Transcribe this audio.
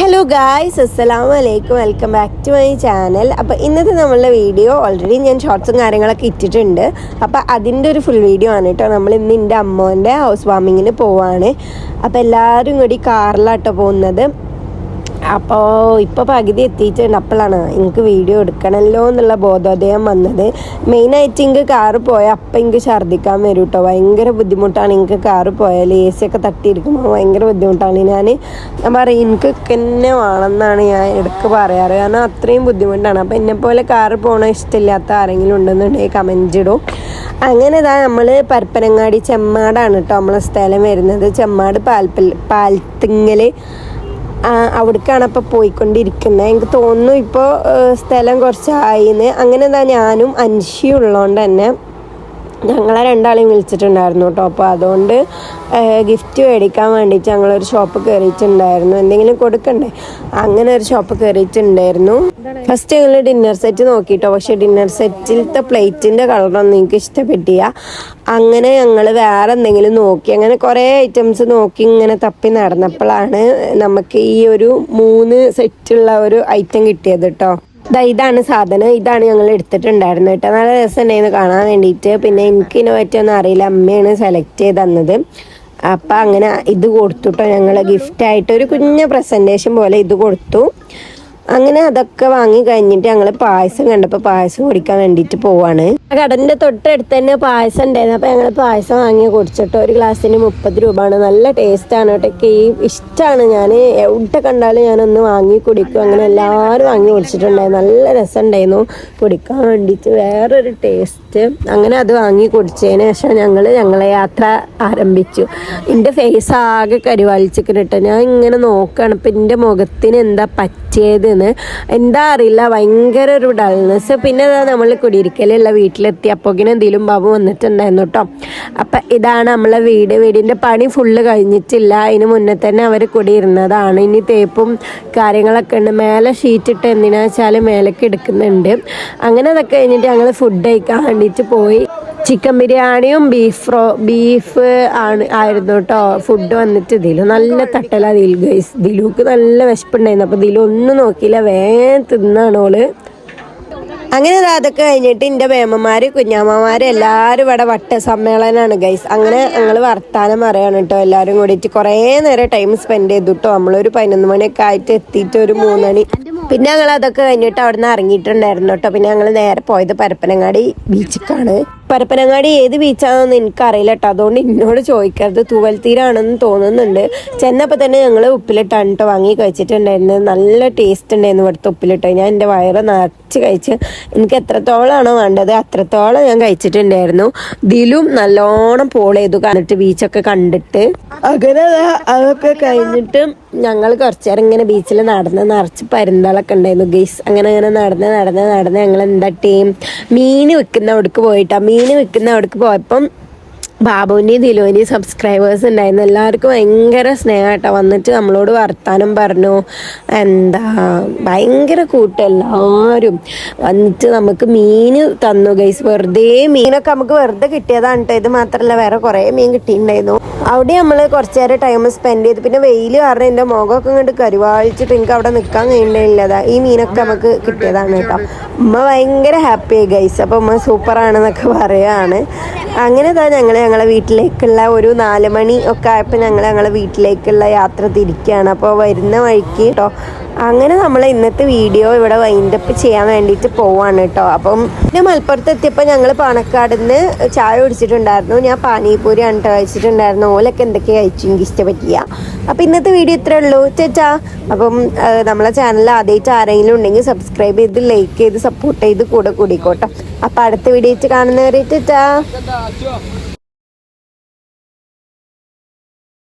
Hello guys, അസ്സലാമു അലൈക്കും. Welcome back to my channel. അപ്പോൾ ഇന്നത്തെ നമ്മളുടെ വീഡിയോ ഓൾറെഡി ഞാൻ ഷോർട്സും കാര്യങ്ങളൊക്കെ ഇട്ടിട്ടുണ്ട്. അപ്പോൾ അതിൻ്റെ ഒരു ഫുൾ വീഡിയോ ആണ് കേട്ടോ. നമ്മൾ ഇന്ന് എൻ്റെ അമ്മോൻ്റെ ഹൗസ് വാമിങ്ങിന് പോവാണ്. അപ്പോൾ എല്ലാവരും കൂടി കാറിലാട്ടോ പോകുന്നത്. അപ്പോൾ ഇപ്പോൾ പകുതി എത്തിയിട്ടുണ്ട്. അപ്പോഴാണ് എനിക്ക് വീഡിയോ എടുക്കണമല്ലോ എന്നുള്ള ബോധോദയം വന്നത്. മെയിനായിട്ട് എനിക്ക് കാറ് പോയാൽ അപ്പം എനിക്ക് ഛർദ്ദിക്കാൻ വരും കേട്ടോ. ഭയങ്കര ബുദ്ധിമുട്ടാണ് എനിക്ക് കാറ് പോയാൽ. എ സി ഒക്കെ തട്ടിയിരിക്കുമ്പോൾ ഭയങ്കര ബുദ്ധിമുട്ടാണ്. ഞാൻ പറയും എനിക്ക് തന്നെ വേണമെന്നാണ് ഞാൻ ഇടയ്ക്ക് പറയാറ്. കാരണം അത്രയും ബുദ്ധിമുട്ടാണ്. അപ്പോൾ എന്നെപ്പോലെ കാറ് പോകണ ഇഷ്ടമില്ലാത്ത ആരെങ്കിലും ഉണ്ടെന്നുണ്ടെങ്കിൽ കമൻറ്റ് ഇടും. അങ്ങനെ ഇതാ നമ്മൾ പരപ്പനങ്ങാടി ചെമ്മാടാണ് കേട്ടോ നമ്മളെ സ്ഥലം വരുന്നത്. ചെമ്മാട് പാലത്തിങ്ങൽ അവിടേക്കാണ് അപ്പോൾ പോയിക്കൊണ്ടിരിക്കുന്നത്. എനിക്ക് തോന്നുന്നു ഇപ്പോൾ സ്ഥലം കുറച്ചായിന്ന്. അങ്ങനെ എന്താ ഞാനും അൻഷിയും ഉള്ളതുകൊണ്ട് തന്നെ ഞങ്ങളെ രണ്ടാളെയും വിളിച്ചിട്ടുണ്ടായിരുന്നു കേട്ടോ. അപ്പോൾ അതുകൊണ്ട് ഗിഫ്റ്റ് മേടിക്കാൻ വേണ്ടിയിട്ട് ഞങ്ങളൊരു ഷോപ്പ് കയറിയിട്ടുണ്ടായിരുന്നു. എന്തെങ്കിലും കൊടുക്കണ്ടേ, അങ്ങനെ ഒരു ഷോപ്പ് കയറിയിട്ടുണ്ടായിരുന്നു. ഫസ്റ്റ് ഞങ്ങൾ ഡിന്നർ സെറ്റ് നോക്കിയിട്ടോ. പക്ഷെ ഡിന്നർ സെറ്റിലത്തെ പ്ലേറ്റിൻ്റെ കളറൊന്നും എനിക്ക് ഇഷ്ടപ്പെട്ടില്ല. അങ്ങനെ ഞങ്ങൾ വേറെ എന്തെങ്കിലും നോക്കി. അങ്ങനെ കുറേ ഐറ്റംസ് നോക്കി ഇങ്ങനെ തപ്പി നടന്നപ്പോഴാണ് നമുക്ക് ഈ ഒരു 3 സെറ്റുള്ള ഒരു ഐറ്റം കിട്ടിയത് കേട്ടോ. ഇതാണ് സാധനം. ഇതാണ് ഞങ്ങൾ എടുത്തിട്ടുണ്ടായിരുന്നു കേട്ടോ. നല്ല രസമുണ്ടായിരുന്നു കാണാൻ വേണ്ടിയിട്ട്. പിന്നെ എനിക്ക് ഇതിനെ പറ്റിയൊന്നും അറിയില്ല, അമ്മയാണ് സെലക്ട് ചെയ്ത് തന്നത്. അപ്പം അങ്ങനെ ഇത് കൊടുത്തു കേട്ടോ. ഞങ്ങൾ ഗിഫ്റ്റായിട്ട് ഒരു കുഞ്ഞ പ്രസൻറ്റേഷൻ പോലെ ഇത് കൊടുത്തു. അങ്ങനെ അതൊക്കെ വാങ്ങി കഴിഞ്ഞിട്ട് ഞങ്ങൾ പായസം കണ്ടപ്പോൾ പായസം കുടിക്കാൻ വേണ്ടിയിട്ട് പോവാണ്. കടലിൻ്റെ തൊട്ടടുത്ത് തന്നെ പായസം ഉണ്ടായിരുന്നു. അപ്പോൾ ഞങ്ങൾ പായസം വാങ്ങി കുടിച്ചിട്ടോ. ഒരു ഗ്ലാസ്സിന് 30 രൂപയാണ്. നല്ല ടേസ്റ്റാണ് കേട്ടോ. ഇഷ്ടമാണ്. ഞാൻ എവിടെ കണ്ടാലും ഞാനൊന്ന് വാങ്ങി കുടിക്കും. അങ്ങനെ എല്ലാവരും വാങ്ങി കുടിച്ചിട്ടുണ്ടായിരുന്നു. നല്ല രസമുണ്ടായിരുന്നു കുടിക്കാൻ വേണ്ടിയിട്ട്. വേറൊരു ടേസ്റ്റ്. അങ്ങനെ അത് വാങ്ങി കുടിച്ചതിന് ശേഷം ഞങ്ങളെ യാത്ര ആരംഭിച്ചു. എൻ്റെ ഫേസ് ആകെ കരുവാളിച്ചിട്ട് ഞാൻ ഇങ്ങനെ നോക്കുകയാണ്. ഇപ്പം എൻ്റെ മുഖത്തിന് എന്താ പറ്റിയത് എന്താ അറിയില്ല, ഭയങ്കര ഒരു ഡൾനെസ്. പിന്നെ നമ്മൾ കുടിയിരിക്കലുള്ള വീട്ടിലെത്തി. അപ്പോക്കിനും എന്തെങ്കിലും ബാബു വന്നിട്ടുണ്ടായിരുന്നു കേട്ടോ. അപ്പം ഇതാണ് നമ്മളെ വീടിൻ്റെ പണി ഫുള്ള് കഴിഞ്ഞിട്ടില്ല. അതിന് മുന്നേ തന്നെ അവർ കുടിയിരുന്നതാണ്. ഇനി തേപ്പും കാര്യങ്ങളൊക്കെ ഉണ്ട്. മേലെ ഷീറ്റിട്ട് എന്തിനാ വെച്ചാൽ മേലേക്ക് എടുക്കുന്നുണ്ട്. അങ്ങനെ അതൊക്കെ കഴിഞ്ഞിട്ട് ഞങ്ങൾ ഫുഡ് കഴിക്കാൻ വേണ്ടിയിട്ട് പോയി. ചിക്കൻ ബിരിയാണിയും ബീഫ് ആയിരുന്നു കേട്ടോ ഫുഡ് വന്നിട്ട്. നല്ല തട്ടല ദിലുക്ക് നല്ല വിശപ്പുണ്ടായിരുന്നു. അപ്പോൾ ദിലൊന്നും നോക്കിയില്ല, വേഗം തിന്നാണ് ഓള്. അങ്ങനെ അതൊക്കെ കഴിഞ്ഞിട്ട് എൻ്റെ വേമ്മമാര് കുഞ്ഞാമ്മമാര് എല്ലാവരും ഇവിടെ വട്ട സമ്മേളനമാണ് ഗൈസ്. അങ്ങനെ ഞങ്ങൾ വർത്താനം പറയാണ് കേട്ടോ. എല്ലാവരും കൂടിയിട്ട് കുറേ നേരം ടൈം സ്പെൻഡ് ചെയ്തു കേട്ടോ. നമ്മളൊരു 11 മണിയൊക്കെ ആയിട്ട് എത്തിയിട്ട് ഒരു 3 മണി. പിന്നെ ഞങ്ങൾ അതൊക്കെ കഴിഞ്ഞിട്ട് അവിടെ നിന്ന് ഇറങ്ങിയിട്ടുണ്ടായിരുന്നു കേട്ടോ. പിന്നെ ഞങ്ങൾ നേരെ പോയത് പരപ്പനങ്ങാടി ബീച്ചിലേക്കാണ്. പരപ്പനങ്ങാടി ഏത് ബീച്ചാണെന്ന് എനിക്കറിയില്ല കേട്ടോ. അതുകൊണ്ട് എന്നോട് ചോദിക്കരുത്. തൂവൽത്തീരാണെന്ന് തോന്നുന്നുണ്ട്. ചെന്നപ്പോൾ തന്നെ ഞങ്ങൾ ഉപ്പിലിട്ടാണ് കേട്ടോ വാങ്ങി കഴിച്ചിട്ടുണ്ടായിരുന്നത്. നല്ല ടേസ്റ്റ് ഉണ്ടായിരുന്നു ഇവിടുത്തെ ഉപ്പിലിട്ട്. ഞാൻ എൻ്റെ വയറ് നിറച്ച് കഴിച്ച് എനിക്ക് എത്രത്തോളമാണോ വേണ്ടത് അത്രത്തോളം ഞാൻ കഴിച്ചിട്ടുണ്ടായിരുന്നു. ദിലും നല്ലോണം പോൾ ചെയ്തു കണ്ടിട്ട് ബീച്ചൊക്കെ കണ്ടിട്ട്. അങ്ങനെ അതൊക്കെ കഴിഞ്ഞിട്ട് ഞങ്ങൾ കുറച്ച് നേരം ഇങ്ങനെ ബീച്ചിൽ നിറച്ച് പരുന്താളൊക്കെ ഉണ്ടായിരുന്നു ഗൈസ്. അങ്ങനെ നടന്ന് ഞങ്ങൾ എന്താ ടീം മീൻ വിൽക്കുന്ന അവിടേക്ക് പോയിട്ടാ. മീൻ വിൽക്കുന്ന അവിടേക്ക് പോയപ്പം ബാബുവിൻ്റെയും ദിലുവിൻ്റെയും സബ്സ്ക്രൈബേഴ്സ് ഉണ്ടായിരുന്നു. എല്ലാവർക്കും ഭയങ്കര സ്നേഹമായിട്ടോ. വന്നിട്ട് നമ്മളോട് വർത്താനം പറഞ്ഞു. എന്താ ഭയങ്കര കൂട്ടം. എല്ലാവരും വന്നിട്ട് നമുക്ക് മീൻ തന്നു ഗൈസ്. വെറുതെ മീനൊക്കെ നമുക്ക് വെറുതെ കിട്ടിയതാണ് കേട്ടോ. ഇത് മാത്രമല്ല വേറെ കുറേ മീൻ കിട്ടിയിട്ടുണ്ടായിരുന്നു. അവിടെ നമ്മൾ കുറച്ച് നേരം ടൈം സ്പെൻഡ് ചെയ്തു. പിന്നെ വെയിൽ കാരണം എൻ്റെ മുഖമൊക്കെ ഇങ്ങോട്ട് കരുവാളിച്ചിട്ട് എനിക്ക് അവിടെ നിൽക്കാൻ കഴിയുന്നില്ലതാ. ഈ മീനൊക്കെ നമുക്ക് കിട്ടിയതാണ് കേട്ടോ. ഉമ്മ ഭയങ്കര ഹാപ്പിയായി ഗൈസ്. അപ്പോൾ ഉമ്മ സൂപ്പറാണെന്നൊക്കെ പറയുകയാണ്. അങ്ങനെ ഞങ്ങളെ വീട്ടിലേക്കുള്ള ഒരു 4 മണി ഒക്കെ ആയപ്പോൾ ഞങ്ങളെ വീട്ടിലേക്കുള്ള യാത്ര തിരിക്കുകയാണ്. അപ്പോൾ വരുന്ന വഴിക്ക് കേട്ടോ. അങ്ങനെ നമ്മൾ ഇന്നത്തെ വീഡിയോ ഇവിടെ വൈൻഡപ്പ് ചെയ്യാൻ വേണ്ടിയിട്ട് പോവാണ് കേട്ടോ. അപ്പം പിന്നെ മലപ്പുറത്ത് എത്തിയപ്പോൾ ഞങ്ങൾ പാണക്കാട് നിന്ന് ചായ കുടിച്ചിട്ടുണ്ടായിരുന്നു. ഞാൻ പാനിപൂരി ആണ് കഴിച്ചിട്ടുണ്ടായിരുന്നു. ഓലൊക്കെ എന്തൊക്കെ കഴിച്ചു എനിക്ക് ഇഷ്ടപറ്റിയ. അപ്പം ഇന്നത്തെ വീഡിയോ ഇത്രേ ഉള്ളൂ. ചേച്ചാ. അപ്പം നമ്മളെ ചാനൽ ആദ്യമായിട്ട് ആരെങ്കിലും ഉണ്ടെങ്കിൽ സബ്സ്ക്രൈബ് ചെയ്ത് ലൈക്ക് ചെയ്ത് സപ്പോർട്ട് ചെയ്ത് കൂടെ കൂടിക്കോട്ടെ. അപ്പം അടുത്ത വീഡിയോ കാണുന്നവരെ ചേച്ചാ.